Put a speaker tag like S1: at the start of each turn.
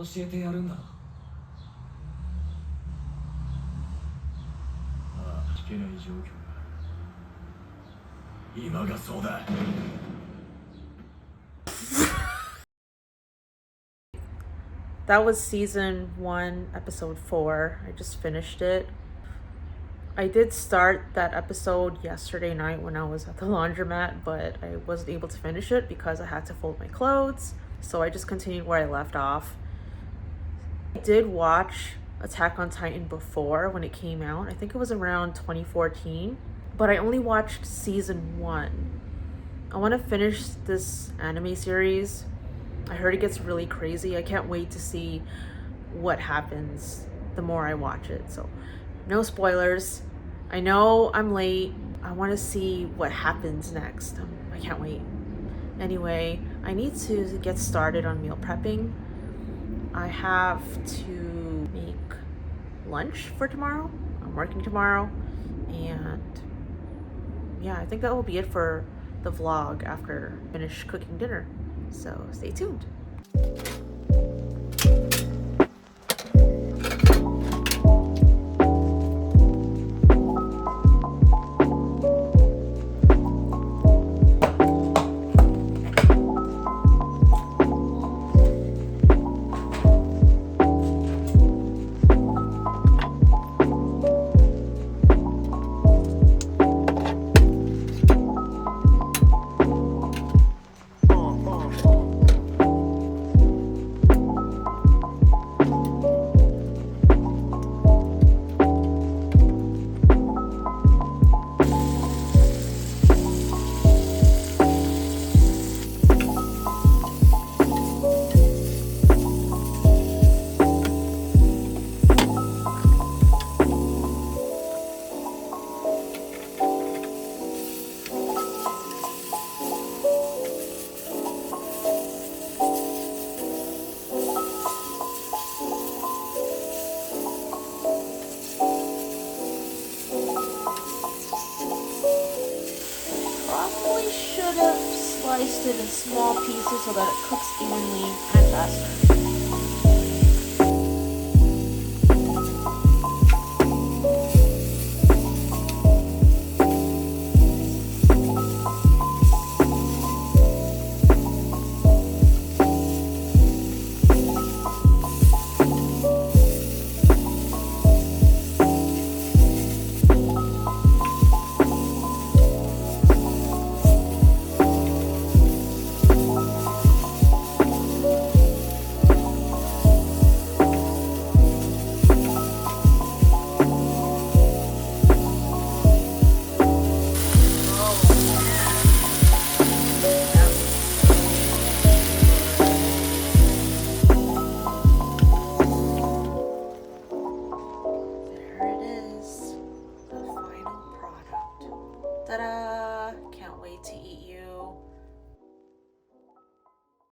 S1: 教えてやるんだ。ああ、聞けない状況がある。今がそうだ。
S2: That was season 1, episode 4. I just finished it. I did start that episode yesterday night when I was at the laundromat, but I wasn't able to finish it because I had to fold my clothes. So I just continued where I left off. I did watch Attack on Titan before when it came out. I think it was around 2014, but I only watched season 1. I want to finish this anime series. I heard it gets really crazy. I can't wait to see what happens the more I watch it. So, no spoilers. I know I'm late. I want to see what happens next. I can't wait. Anyway, I need to get started on meal prepping. I have to make lunch for tomorrow. I'm working tomorrow. And yeah, I think that will be it for the vlog after I finish cooking dinner. So stay tuned. Probably should have sliced it in small pieces so that it cooks evenly and faster. Ta-da! Can't wait to eat.